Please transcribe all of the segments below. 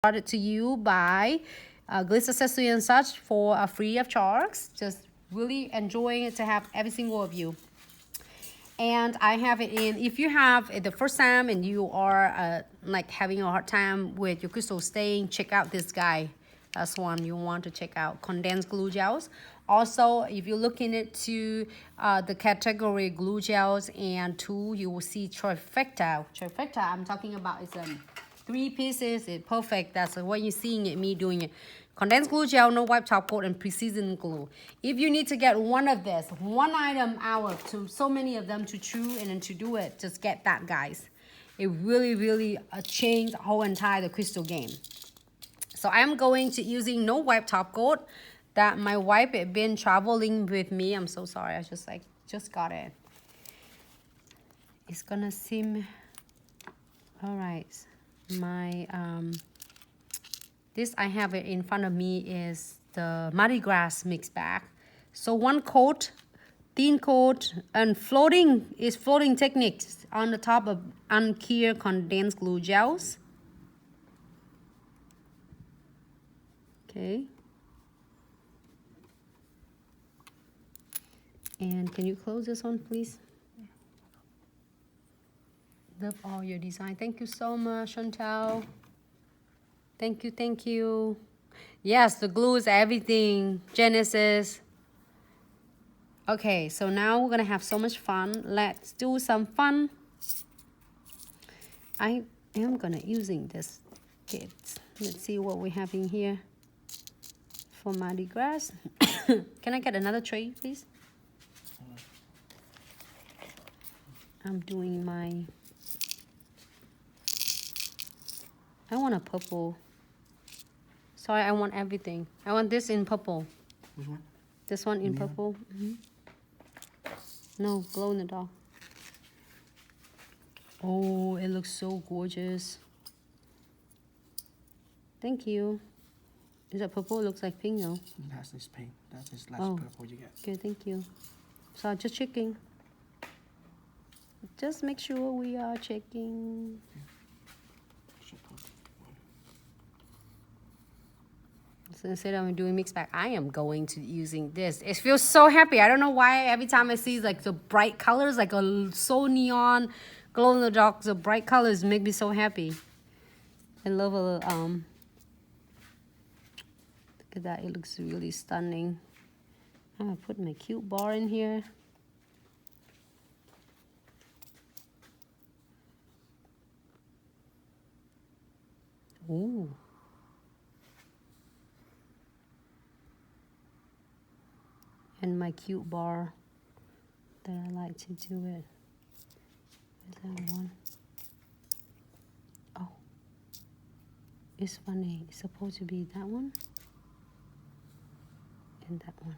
brought to you by Glitz Accessory and such for free of charge. Just really enjoying it to have every single of you. And I have it in, if you have it the first time and you are like having a hard time with your crystal staying, check out this guy. That's one you want to check out, condensed glue gels. Also, if you're looking into the category glue gels and tool, you will see Trifecta. Trifecta, I'm talking about, is 3 pieces. It's perfect. That's what you're seeing it, me doing it. Condensed glue gel, no wipe top coat, and precision glue. If you need to get one of this, one item out of so many of them to chew and to do it, just get that, guys. It really changed the whole entire crystal game. So I'm going to using no wipe top coat. That my wipe had been traveling with me. I'm so sorry. I just got it. It's gonna seem all right. My this I have it in front of me is the Mardi Gras mix bag. So one coat, thin coat, and floating techniques on the top of unclear condensed glue gels. Okay. And can you close this one, please? Love all your design. Thank you so much, Chantal. Thank you. Yes, the glue is everything. Genesis. Okay, so now we're gonna have so much fun. Let's do some fun. I am gonna using this kit. Let's see what we have in here for Mardi Gras. Can I get another tray, please? I'm doing my, I want a purple. Sorry, I want everything. I want this in purple. Which one? This one in purple. No, glow in the dark. Oh, it looks so gorgeous. Thank you. Is that purple? It looks like pink, no? That's this pink. That's this last purple you get. Okay, thank you. So just checking. Just make sure we are checking. So instead of doing mix bag, I am going to using this. It feels so happy. I don't know why every time I see like the bright colors, like so neon, glow in the dark, the bright colors make me so happy. I love a little, look at that, it looks really stunning. I'm gonna put my cute bar in here. Ooh. And my cute bar that I like to do it. Is that one? Oh. It's funny. It's supposed to be that one. And that one.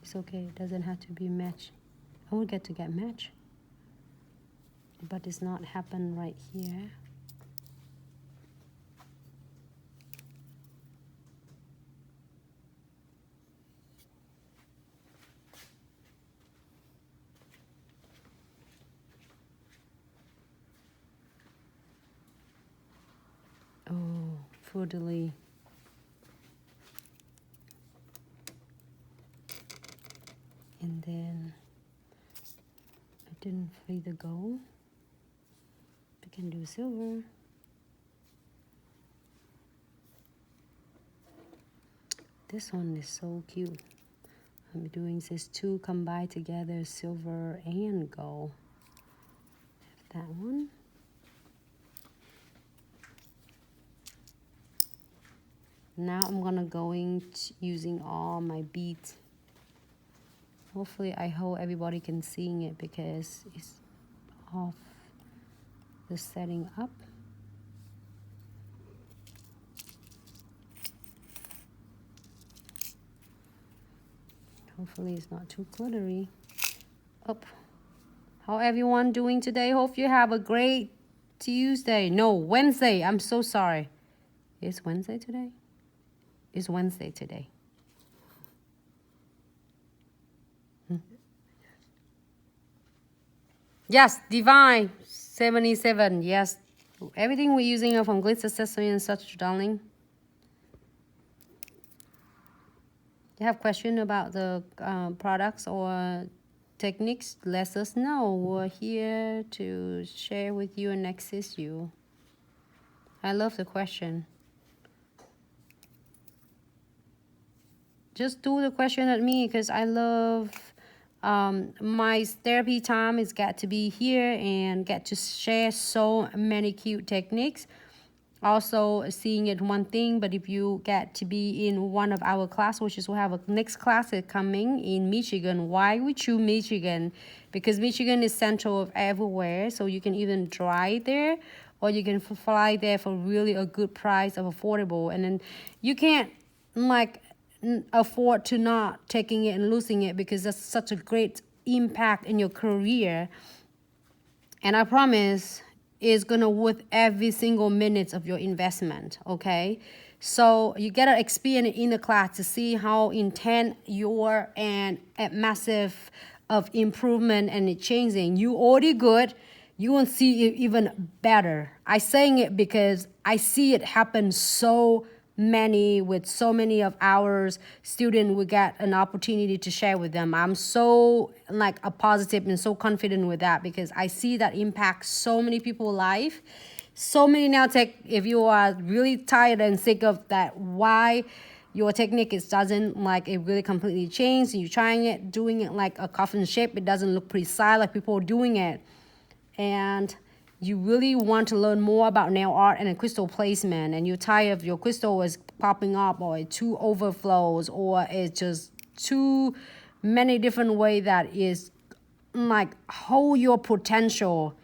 It's okay. It doesn't have to be match. I will get match. But it's not happen right here. Oh, fruitily. And then I didn't fade the gold. We can do silver. This one is so cute. I'm doing this two combined together, silver and gold. Have that one. Now I'm gonna using all my beads. Hopefully, I hope everybody can see it because it's off the setting up. Hopefully, it's not too glittery. Up. How everyone doing today? Hope you have a great Tuesday. No, Wednesday. I'm so sorry. It's Wednesday today? It's Wednesday today. Yes, Divine 77. Yes, Everything we're using are from Glitz accessory and such, darling. You have question about the products or techniques? Let us know. We're here to share with you and assist you. I love the question. Just do the question at me because I love my therapy time is got to be here and get to share so many cute techniques. Also seeing it one thing, but if you get to be in one of our class, which is we'll have a next class coming in Michigan. Why we choose Michigan? Because Michigan is central of everywhere, so you can even drive there or you can fly there for really a good price of affordable, and then you can't like afford to not taking it and losing it because that's such a great impact in your career. And I promise it's gonna worth every single minute of your investment, okay? So you gotta experience it in the class to see how intense you're and a massive of improvement and it changing. You already good, you will see it even better. I saying it because I see it happen so many with so many of our students. We get an opportunity to share with them. I'm so like a positive and so confident with that because I see that impact so many people's life. So many now if you are really tired and sick of that, why your technique is doesn't like it really completely changed, you're trying it, doing it like a coffin shape, it doesn't look precise like people are doing it, and you really want to learn more about nail art and a crystal placement, and you're tired of your crystal is popping up or it too overflows or it's just too many different ways that is like hold your potential,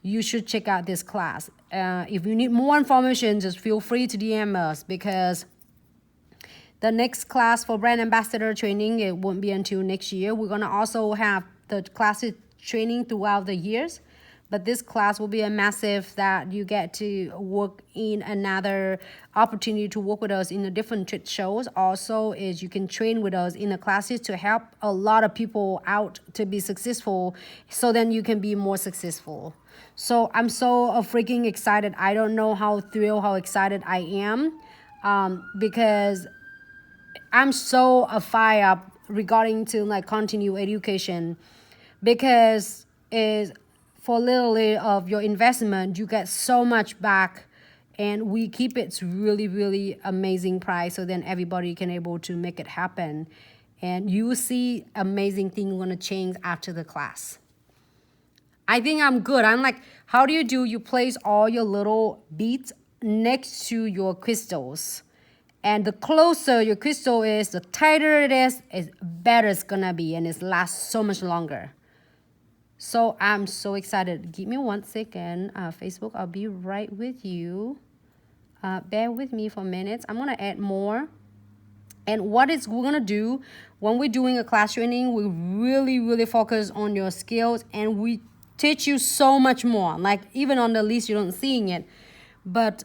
you should check out this class. If you need more information, just feel free to DM us because the next class for brand ambassador training, it won't be until next year. We're gonna also have the classes training throughout the years. But this class will be a massive that you get to work in another opportunity to work with us in the different trade shows. Also is you can train with us in the classes to help a lot of people out to be successful so then you can be more successful. So I'm so freaking excited. I don't know how thrilled, how excited I am because I'm so fired up regarding to like continue education because is for literally of your investment, you get so much back, and we keep it really, really amazing price, so then everybody can able to make it happen, and you see amazing thing gonna change after the class. I think I'm good. I'm like, how do? You place all your little beads next to your crystals, and the closer your crystal is, the tighter it is better it's gonna be, and it lasts so much longer. So I'm so excited. Give me 1 second. Facebook, I'll be right with you. Bear with me for minutes. I'm going to add more. And what is we're going to do when we're doing a class training, we really, really focus on your skills. And we teach you so much more. Like even on the list, you don't seeing it. But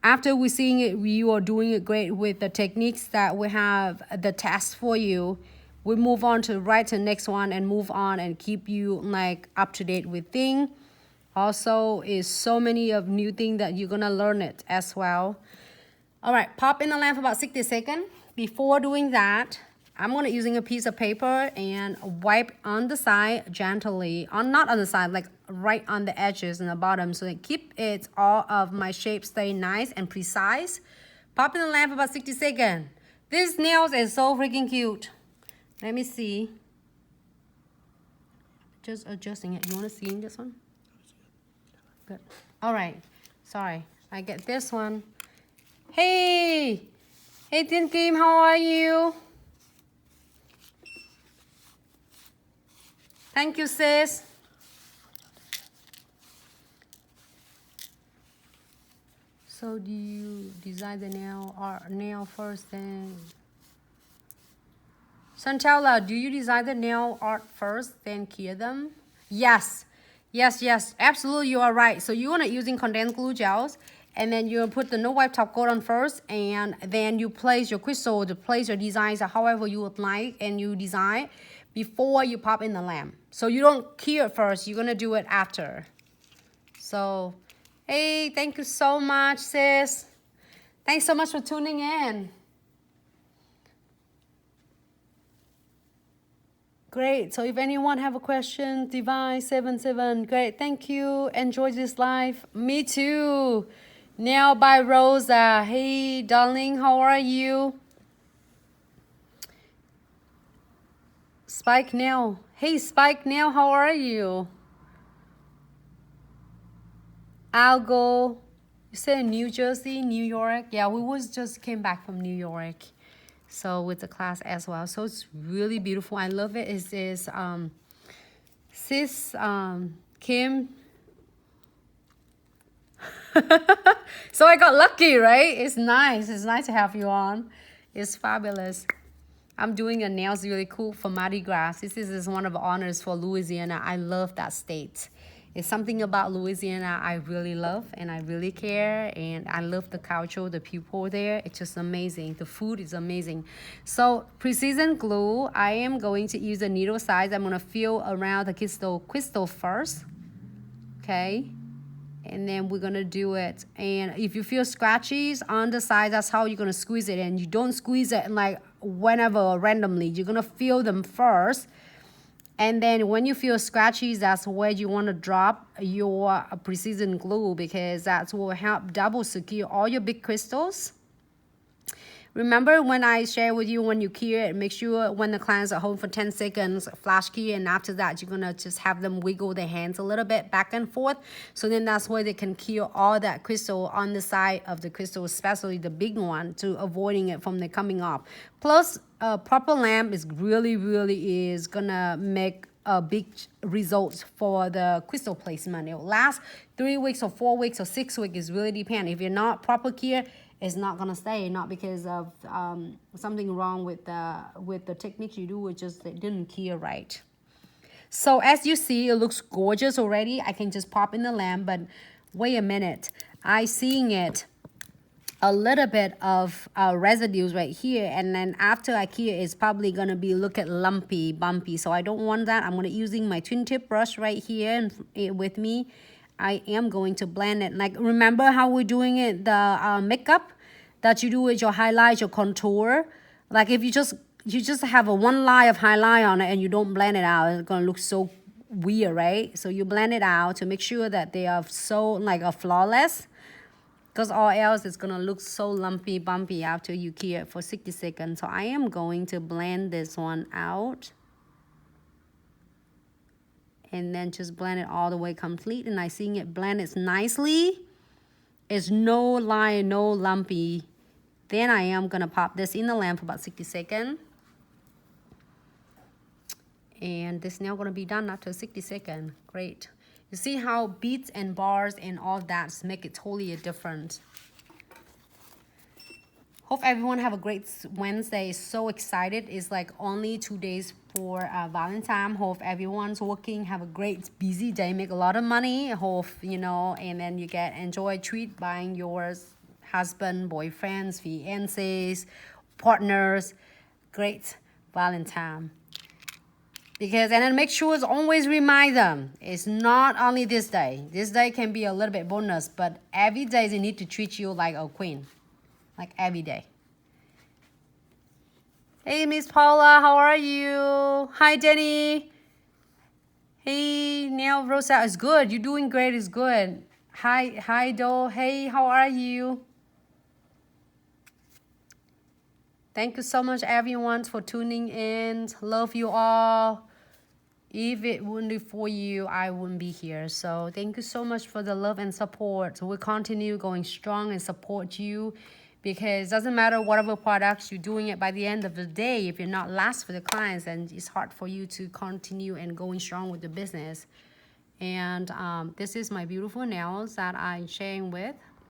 after we're seeing it, you are doing it great with the techniques that we have the test for you. We move on to the next one and move on and keep you like up to date with things. Also is so many of new things that you're gonna learn it as well. All right, pop in the lamp for about 60 seconds. Before doing that, I'm gonna using a piece of paper and wipe on the side gently, not on the side, like right on the edges and the bottom, so that keep it all of my shape stay nice and precise. Pop in the lamp for about 60 seconds. This nails is so freaking cute. Let me see. Just adjusting it. You want to see this one? Good. All right. Sorry. I get this one. Hey! Hey, Tin Kim, how are you? Thank you, sis. So do you design the nail first then? Santella, do you design the nail art first, then cure them? Yes. Yes. Absolutely, you are right. So you want to using condensed glue gels, and then you put the no wipe top coat on first, and then you place your crystal to place your designs however you would like, and you design before you pop in the lamp. So you don't cure it first. You're going to do it after. So Hey, thank you so much, sis. Thanks so much for tuning in. Great. So if anyone have a question, Divine77, great. Thank you. Enjoy this live. Me too. Nail by Rosa. Hey, darling, how are you? Spike Nail. Hey, Spike Nail, how are you? Algo. You said New Jersey, New York. Yeah, we was just came back from New York. So with the class as well. So it's really beautiful. I love it. It's this sis Kim. So I got lucky, right? It's nice. It's nice to have you on. It's fabulous. I'm doing a nails really cool for Mardi Gras. This is one of the honors for Louisiana. I love that state. It's something about Louisiana I really love and I really care, and I love the culture, the people there. It's just amazing. The food is amazing. So precision glue, I am going to use a needle size. I'm going to feel around the crystal first. Okay. And then we're going to do it. And if you feel scratches on the side, that's how you're going to squeeze it. And you don't squeeze it like whenever randomly. You're going to feel them first. And then when you feel scratches, that's where you want to drop your precision glue, because that will help double secure all your big crystals. Remember when I share with you when you key it, make sure when the clients are home for 10 seconds, flash key, and after that, you're going to just have them wiggle their hands a little bit back and forth. So then that's where they can key all that crystal on the side of the crystal, especially the big one, to avoiding it from the coming off. Plus, a proper lamp is really is going to make a big result for the crystal placement. It will last 3 weeks or 4 weeks or 6 weeks. It really depends. If you're not proper key, it's not gonna stay, not because of something wrong with the techniques you do, it just it didn't cure right. So as you see, it looks gorgeous already. I can just pop in the lamp, but wait a minute, I seeing it a little bit of residues right here, and then after I cure, it's probably gonna be look at lumpy, bumpy. So I don't want that. I'm gonna using my twin tip brush right here and with me. I am going to blend it. Like, remember how we're doing it, the makeup that you do with your highlight, your contour? Like if you just have a one line of highlight on it and you don't blend it out, it's gonna look so weird, right? So you blend it out to make sure that they are so like a flawless, because all else is gonna look so lumpy, bumpy after you key it for 60 seconds. So I am going to blend this one out. And then just blend it all the way complete. And I seeing it blended nicely. It's no line, no lumpy. Then I am gonna pop this in the lamp for about 60 seconds. And this now gonna be done after 60 seconds. Great. You see how beads and bars and all that make it totally different. Hope everyone have a great Wednesday. So excited. It's like only 2 days for Valentine. Hope everyone's working. Have a great busy day. Make a lot of money. Hope, you know, and then you get enjoy treat buying yours. Husband, boyfriends, fiancés, partners. Great Valentine. Because, and then make sure it's always remind them. It's not only this day. This day can be a little bit bonus, but every day they need to treat you like a queen. Like every day. Hey, Miss Paula, how are you? Hi, Denny. Hey, Nail Rosa, it's good. You're doing great, it's good. Hi, Do. Hey, how are you? Thank you so much, everyone, for tuning in. Love you all. If it wouldn't be for you, I wouldn't be here. So thank you so much for the love and support. So we'll continue going strong and support you. Because it doesn't matter whatever products you're doing it, by the end of the day, if you're not last for the clients, then it's hard for you to continue and going strong with the business. And this is my beautiful nails that I'm sharing with.